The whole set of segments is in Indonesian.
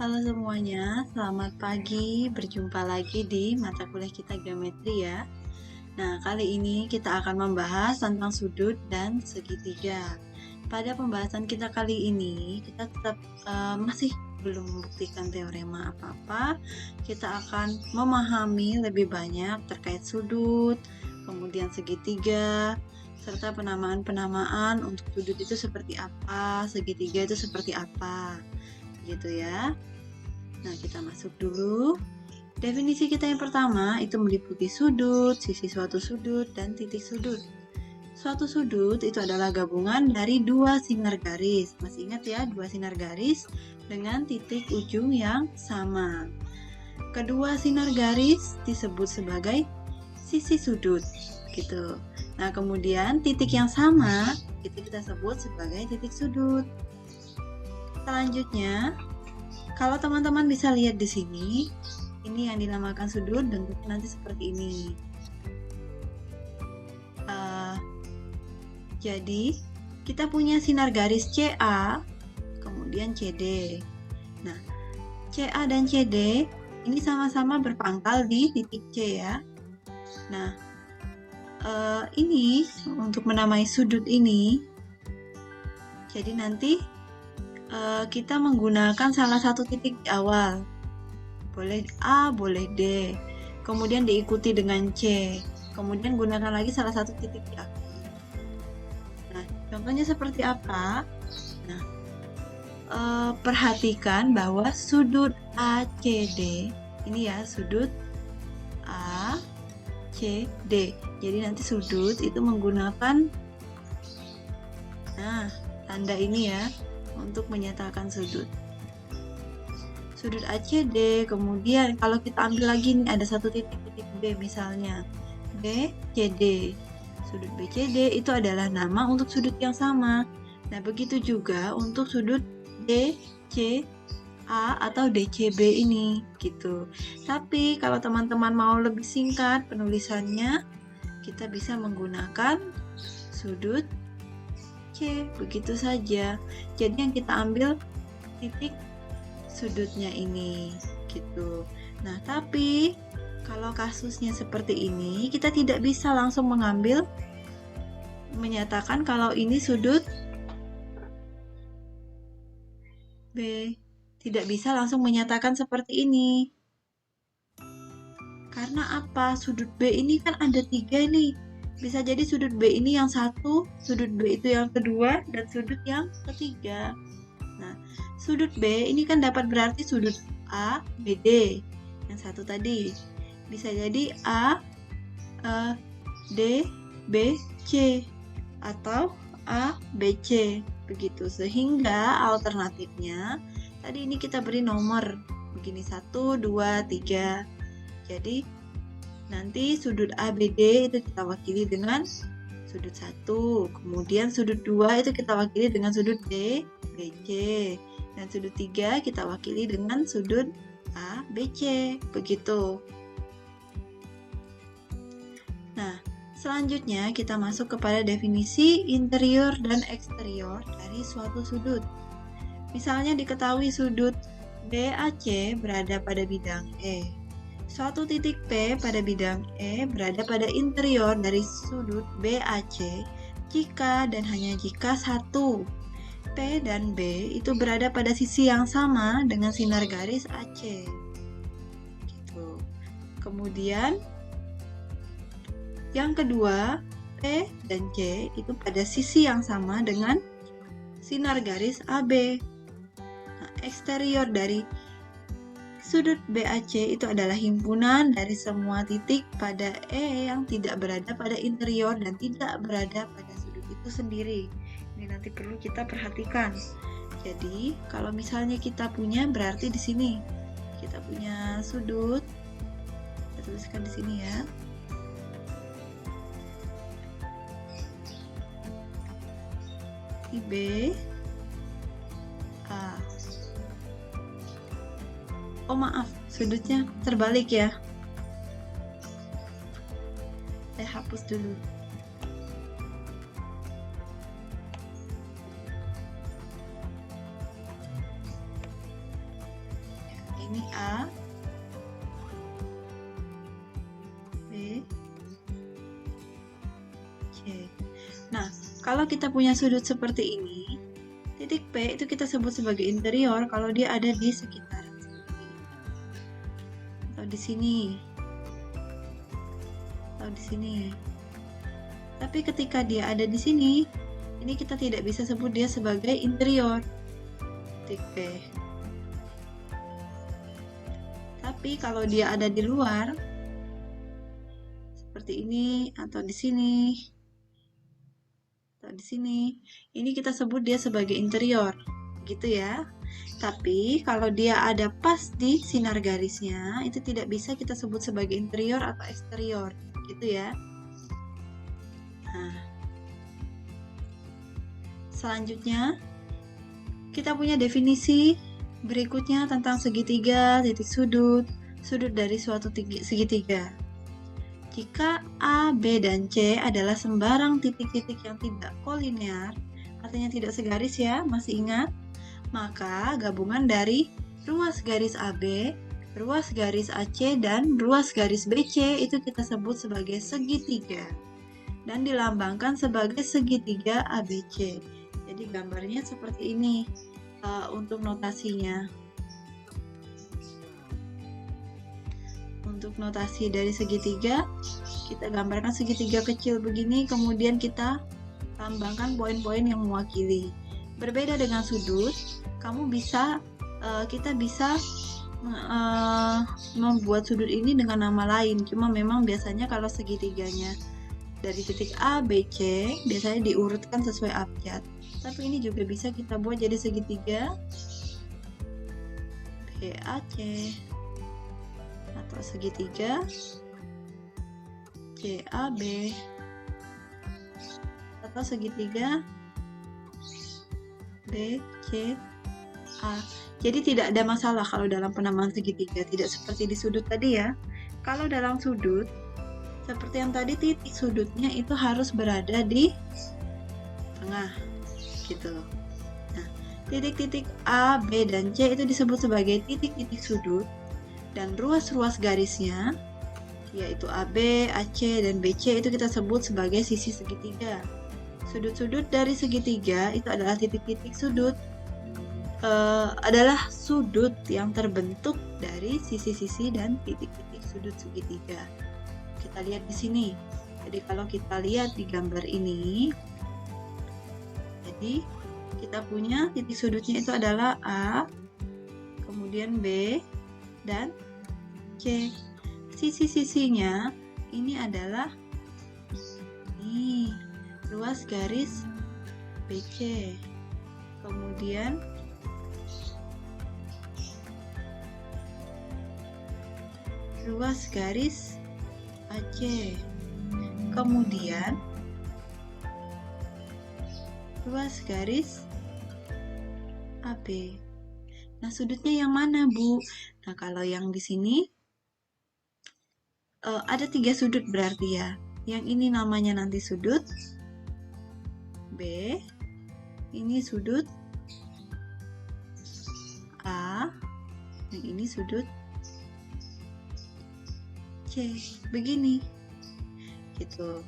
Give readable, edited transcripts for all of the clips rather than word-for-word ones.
Halo semuanya, selamat pagi. Berjumpa lagi di mata kuliah kita geometri ya. Nah, kali ini kita akan membahas tentang sudut dan segitiga. Pada pembahasan kita kali ini, kita tetap masih belum membuktikan teorema apa-apa. Kita akan memahami lebih banyak terkait sudut, kemudian segitiga, serta penamaan-penamaan untuk sudut itu seperti apa, segitiga itu seperti apa, gitu ya. Nah, kita masuk dulu. Definisi kita yang pertama itu meliputi sudut, sisi suatu sudut, dan titik sudut. Suatu sudut itu adalah gabungan dari dua sinar garis. Masih ingat ya, dua sinar garis dengan titik ujung yang sama. Kedua sinar garis disebut sebagai sisi sudut, gitu. Nah, kemudian titik yang sama itu kita sebut sebagai titik sudut. Selanjutnya, kalau teman-teman bisa lihat di sini, ini yang dinamakan sudut, bentuknya nanti seperti ini. Jadi, kita punya sinar garis CA, kemudian CD. Nah, CA dan CD ini sama-sama berpangkal di titik C ya. Nah, ini untuk menamai sudut ini, jadi nanti kita menggunakan salah satu titik di awal. Boleh A, boleh D. Kemudian diikuti dengan C. Kemudian gunakan lagi salah satu titik di akhir. Nah, contohnya seperti apa? Nah, perhatikan bahwa sudut ACD, ini ya sudut ACD. Jadi nanti sudut itu menggunakan tanda ini ya untuk menyatakan sudut. Sudut ACD, kemudian kalau kita ambil lagi nih ada satu titik B misalnya BCD. Sudut BCD itu adalah nama untuk sudut yang sama. Nah, begitu juga untuk sudut DCA atau DCB ini gitu. Tapi kalau teman-teman mau lebih singkat penulisannya, kita bisa menggunakan sudut C, begitu saja. Jadi yang kita ambil titik sudutnya ini gitu. Nah, tapi kalau kasusnya seperti ini, kita tidak bisa langsung menyatakan kalau ini sudut B. Tidak bisa langsung menyatakan seperti ini. Karena apa? Sudut B ini kan ada 3 nih. Bisa jadi sudut B ini yang satu, sudut B itu yang kedua, dan sudut yang ketiga. Nah, sudut B ini kan dapat berarti sudut A, BD. Yang satu tadi. Bisa jadi A, D, B, C. Atau A, B, C. Begitu. Sehingga alternatifnya, tadi ini kita beri nomor. Begini, 1, 2, 3. Jadi, nanti sudut ABD itu kita wakili dengan sudut 1. Kemudian sudut 2 itu kita wakili dengan sudut D, BC. Dan sudut 3 kita wakili dengan sudut ABC. Begitu. Nah, selanjutnya kita masuk kepada definisi interior dan eksterior dari suatu sudut. Misalnya diketahui sudut BAC berada pada bidang E. Suatu titik P pada bidang E berada pada interior dari sudut BAC jika dan hanya jika satu P dan B itu berada pada sisi yang sama dengan sinar garis AC. Gitu. Kemudian yang kedua, P dan C itu pada sisi yang sama dengan sinar garis AB. Nah, eksterior dari sudut BAC itu adalah himpunan dari semua titik pada E yang tidak berada pada interior dan tidak berada pada sudut itu sendiri. Ini nanti perlu kita perhatikan. Jadi, kalau misalnya kita punya, berarti di sini kita punya sudut. Kita tuliskan di sini ya. B A. Oh maaf, sudutnya terbalik ya. Saya hapus dulu. Ini A, B, C. Nah, kalau kita punya sudut seperti ini, titik P itu kita sebut sebagai interior kalau dia ada di sekitaran sini. Atau di sini. Atau di sini. Tapi ketika dia ada di sini, ini kita tidak bisa sebut dia sebagai interior. Titik P. Tapi kalau dia ada di luar, seperti ini atau di sini, atau di sini, ini kita sebut dia sebagai interior, gitu ya. Tapi kalau dia ada pas di sinar garisnya, itu tidak bisa kita sebut sebagai interior atau eksterior, gitu ya. Nah, selanjutnya kita punya definisi berikutnya tentang segitiga, titik sudut, sudut dari suatu segitiga. Jika A, B, dan C adalah sembarang titik-titik yang tidak kolinear, artinya tidak segaris ya, masih ingat? Maka gabungan dari ruas garis AB, ruas garis AC, dan ruas garis BC itu kita sebut sebagai segitiga. Dan dilambangkan sebagai segitiga ABC. Jadi gambarnya seperti ini untuk notasinya. Untuk notasi dari segitiga, kita gambarkan segitiga kecil begini, kemudian kita tambahkan poin-poin yang mewakili. Berbeda dengan sudut, kita bisa membuat sudut ini dengan nama lain. Cuma memang biasanya kalau segitiganya dari titik A, B, C, biasanya diurutkan sesuai abjad. Tapi ini juga bisa kita buat jadi segitiga BAC atau segitiga CAB atau segitiga BCA. Jadi tidak ada masalah kalau dalam penamaan segitiga, tidak seperti di sudut tadi ya. Kalau dalam sudut, seperti yang tadi, titik sudutnya itu harus berada di tengah, gitu. Nah, titik-titik A, B, dan C itu disebut sebagai titik-titik sudut, dan ruas-ruas garisnya, yaitu AB, AC, dan BC itu kita sebut sebagai sisi segitiga. Sudut-sudut dari segitiga itu adalah titik-titik sudut, adalah sudut yang terbentuk dari sisi-sisi dan titik-titik sudut segitiga. Kita lihat di sini. Jadi kalau kita lihat di gambar ini, jadi kita punya titik sudutnya itu adalah A, kemudian B, dan C. Sisi-sisinya ini adalah ruas garis BC, kemudian ruas garis AC, kemudian ruas garis AB. Nah, sudutnya yang mana, Bu? Nah, kalau yang di sini ada 3 sudut berarti ya. Yang ini namanya nanti sudut B, ini sudut A, yang ini sudut C. Begini. Gitu.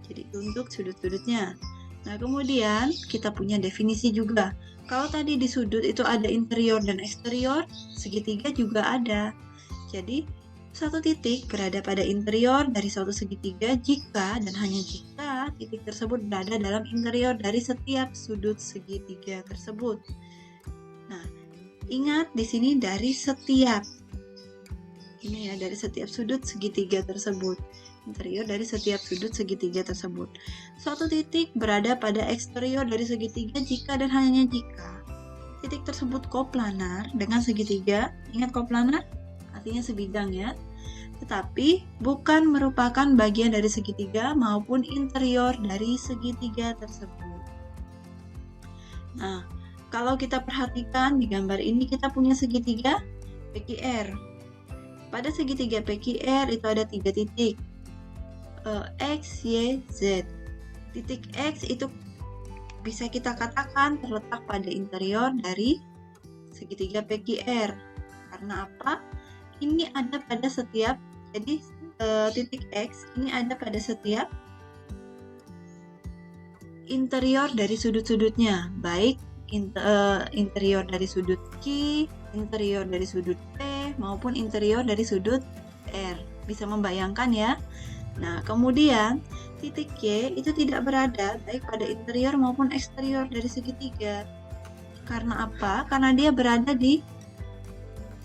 Jadi untuk sudut-sudutnya. Nah, kemudian kita punya definisi juga. Kalau tadi di sudut itu ada interior dan eksterior, segitiga juga ada. Jadi, satu titik berada pada interior dari suatu segitiga jika dan hanya jika titik tersebut berada dalam interior dari setiap sudut segitiga tersebut. Nah, ingat di sini dari setiap. Ini ya, dari setiap sudut segitiga tersebut. Interior dari setiap sudut segitiga tersebut. Suatu titik berada pada eksterior dari segitiga jika dan hanya jika titik tersebut koplanar dengan segitiga. Ingat koplanar? Artinya sebidang ya. Tetapi bukan merupakan bagian dari segitiga maupun interior dari segitiga tersebut. Nah, kalau kita perhatikan di gambar ini kita punya segitiga PQR. Pada segitiga PQR itu ada 3 titik. X, Y, Z. Titik X itu bisa kita katakan terletak pada interior dari segitiga PQR Karena apa? Ini ada pada setiap, jadi titik X ini ada pada setiap interior dari sudut-sudutnya, baik interior dari sudut Q, interior dari sudut P, maupun interior dari sudut R. Bisa membayangkan ya? Nah, kemudian titik Y itu tidak berada baik pada interior maupun eksterior dari segitiga. Karena apa? Karena dia berada di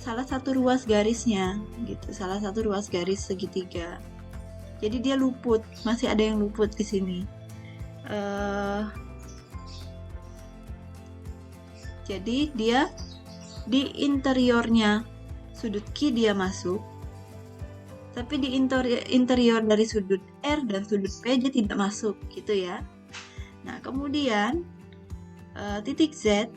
salah satu ruas garisnya, gitu. Salah satu ruas garis segitiga. Jadi dia luput, masih ada yang luput di sini. Jadi dia di interiornya sudut Q dia masuk, tapi di interior dari sudut R dan sudut P dia tidak masuk, gitu ya. Nah, kemudian titik Z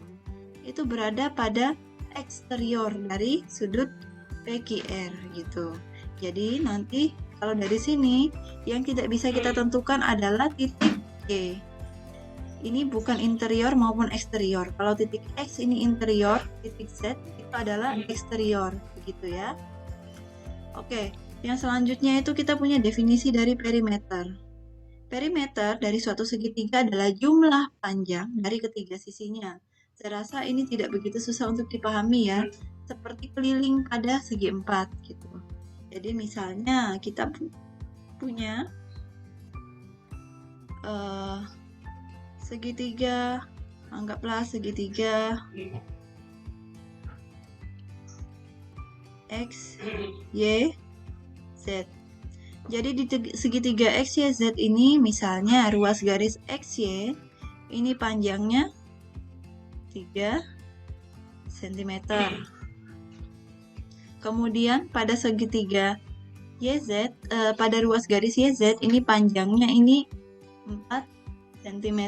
itu berada pada eksterior dari sudut PQR, gitu. Jadi nanti kalau dari sini yang tidak bisa kita tentukan adalah titik G. Ini bukan interior maupun eksterior. Kalau titik X ini interior, titik Z itu adalah eksterior, begitu ya. Oke, yang selanjutnya itu kita punya definisi dari perimeter. Perimeter dari suatu segitiga adalah jumlah panjang dari ketiga sisinya. Saya rasa ini tidak begitu susah untuk dipahami ya, seperti keliling pada segi 4 gitu. Jadi misalnya kita punya segitiga, anggaplah segitiga X, Y, Z. Jadi di segitiga X, Y, Z ini misalnya ruas garis XY ini panjangnya 3 cm. Kemudian pada segitiga YZ, pada ruas garis YZ ini panjangnya ini 4 cm.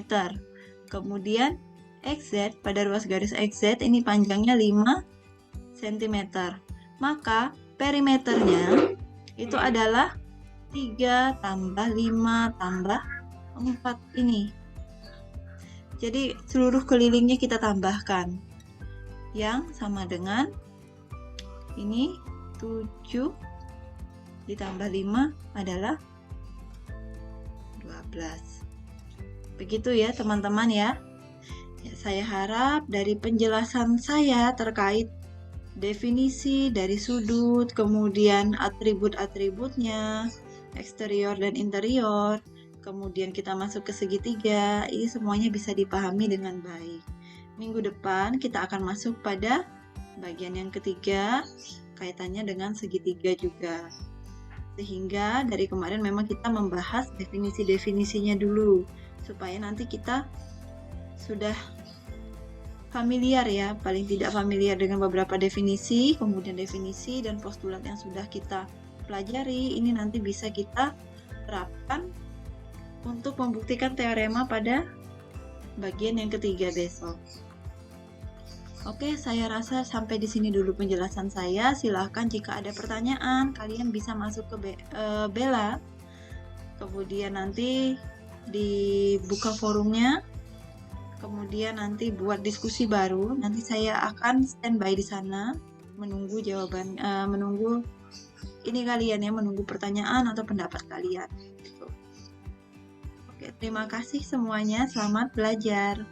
Kemudian XZ pada ruas garis XZ ini panjangnya 5 cm. Maka perimeternya itu adalah 3 tambah 5 tambah 4 ini. Jadi seluruh kelilingnya kita tambahkan, yang sama dengan ini 7 ditambah 5 adalah 12. Begitu ya teman-teman ya. Saya harap dari penjelasan saya terkait definisi dari sudut, kemudian atribut-atributnya, eksterior dan interior, kemudian kita masuk ke segitiga, ini semuanya bisa dipahami dengan baik. Minggu depan kita akan masuk pada bagian yang ketiga, kaitannya dengan segitiga juga. Sehingga dari kemarin memang kita membahas definisi-definisinya dulu, supaya nanti kita sudah familiar ya, paling tidak familiar dengan beberapa definisi, kemudian definisi dan postulat yang sudah kita pelajari, ini nanti bisa kita terapkan untuk membuktikan teorema pada bagian yang ketiga besok. Oke, saya rasa sampai di sini dulu penjelasan saya. Silahkan jika ada pertanyaan, kalian bisa masuk ke Bella. Kemudian nanti dibuka forumnya. Kemudian nanti buat diskusi baru. Nanti saya akan standby di sana menunggu jawaban, menunggu ini kalian ya, menunggu pertanyaan atau pendapat kalian. Oke, terima kasih semuanya. Selamat belajar.